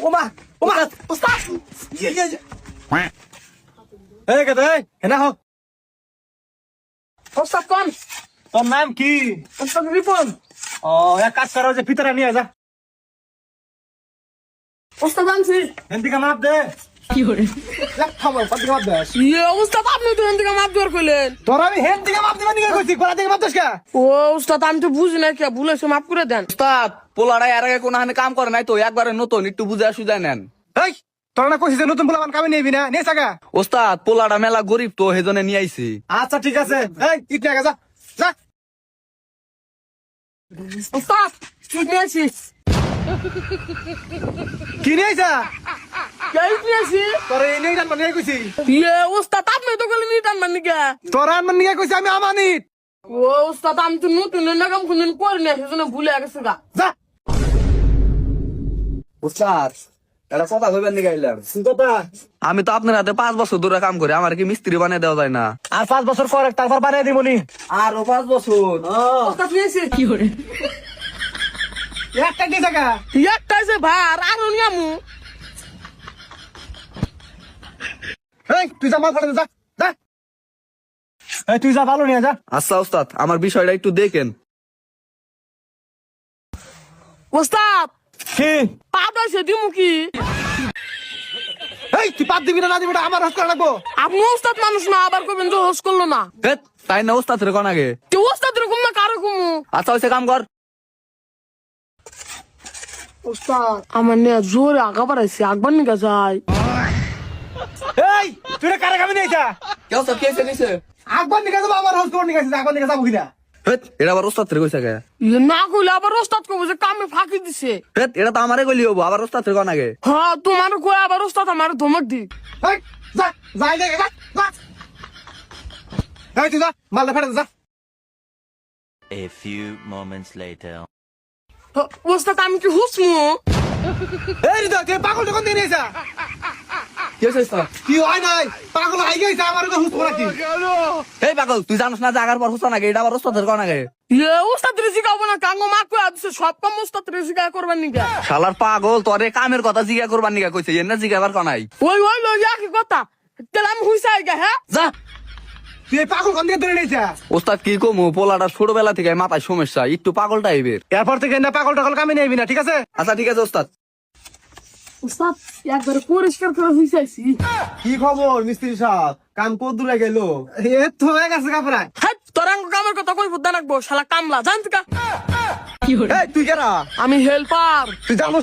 ওমা ওমা ওস্তাদ এই কেটে হেনা হোক ওস্তাদ কোন? তোর নাম কি? ওস্তাদ রিপন। ও এক কাজ করো যে ভিতরে নিয়ে যা ওস্তাদ আনছি। হেন্দিকে মাপ দে কি করে? খাবার পাতি মাপ দে ওস্তাদ আপনি তো এখান থেকে মাপ দেওয়ার কইলেন। তোর আমি হেন্দিকে মাপ দিবেন দিকে কইছি গোলা থেকে মাপ দোস কা ও ওস্তাদ আমি তো বুঝি না কে ভুলেছে মাপ করে দেন। উস্তাদ পোলাটা এর আগে কোনো হানে কাম করে নাই তো একবারে নতুন একটু বুঝে সুঝায় নেন। এই তোর না কইছিস যে নতুন পোলাপান কামে নিবি না নিয়ে থাকা ওস্তাদ পোলাটা মেলা গরিব তো হেজনে নিয়ে আইছি। আচ্ছা ঠিক আছে এই ইট নিয়ে যা যা ওস্তাদ ঠিক নিয়েছি। কি নিয়ে আইছা কে নিয়েছি? তোর এই নিয়ে টান নিয়ে কইছি ওস্তাদ আপনি তো গেলেন নিটান মানে কে? তোর আনমান নিয়ে কইছি আমি আমানিত ও ওস্তাদ আমি তো নতুন নাকাম কোনদিন করে না সেজন্য ভুলে গেছে গা। যা উস্তাদ এটা কথা কইবেন দিকে আইলাম। কথা আমি তো আপনার হাতে 5 বছর ধরে কাম করি, আমার কি মিস্ত্রি বানিয়ে দেওয়া যায় না? আর 5 বছর পর তারপর বানিয়ে দিবনি আরো 5 বছর। ওস্তাদ নিয়েছি। কি করে? একটা কি জায়গা একটা আছে ভার আর নিয়ামু। এই তুই যা মাল ফাটা যা যা এই তুই যা ভালো নিয়ে যা আচ্ছা উস্তাদ আমার বিষয়টা একটু দেখেন। ওস্তাদ কি পাপ আছে দিমু কি? এই তুই পাপ দিবি না দিবি না আমার হাত করে রাখবো আপনি ওস্তাদ মানুষ না আবার কবেন তো হোস করলো না। হেৎ, তাই না উস্তাদ রে কোন আগে। তুই ওস্তাদ এরকম না কারো কমু। আচ্ছা হইছে কাম কর। ওস্তাদ আমার নিয়ে জোরে আগা বাড়াইছে আগবার নিকা যায়। এই তুই না কারে কামে নিয়েছা কে উস্তাদ কে এসে নিছে? আকবর নিয়ে যাবো আমার হাত করে নিয়ে গেছিস আকবর নিয়ে যাবো কিনা হেৎ, এটা আবার উস্তাদ রে কইছে কে? না কইলে আবার ওস্তাদ কব যে কামে ফাঁকি দিছে। হেৎ, এটা তো আমারে কইলি হবো, আবার উস্তাদ রে কোন আগে। হ্যাঁ তোমার কই আবার ওস্তাদ আমার ধমক দি। এই যা যাই লে যা যা এই তুই যা মাল ফাটা যা A few moments later. ওস্তাদ আমি কি হুসমু? এই রে তুই পাগল যখন দিয়ে নিয়েছা কি হইছে উস্তাদ? কি হয় নাই পাগল আই গেছে আমার তো হুস করা কি এই পাগল তুই জানিস না যে আগার পর হুসা নাকি, এটা আবার উস্তাদ রে কোন আগে। ওস্তাদ রে জিগাবো না কাঙ্গো মা কই আছে সব কাম ওস্তাদ রে জিগা করবার নিকা। শালার পাগল তোরে কামের কথা জিজ্ঞা করবার নিকা কইছে, এনে জিজ্ঞাবার কোন নাই। ওই ওই লই কি কথা তেল আমি হুইসাই গে হ্যাঁ। যা তুই এই পাগল কোন দিকে ধরে নিয়েছা ওস্তাদ কি কমু, পোলাটা ছোটবেলা থেকে মাথায় সমস্যা, একটু পাগল টাইপের। এরপর থেকে না পাগল টাগল কামে নিবি না ঠিক আছে আচ্ছা ঠিক আছে ওস্তাদ। ওস্তাদ একবার পরিষ্কার করে হুইসাইছি। কি খবর মিস্ত্রি সাহেব কাম কত দূরে গেল এ তো হয়ে গেছে কাপড়া হ্যাঁ তোরাঙ্গ কামের কথা কই বুদ্ধা রাখবো শালা কামলা জানতে কা। এই তুই কেরা আমি হেল্পার। তুই জানো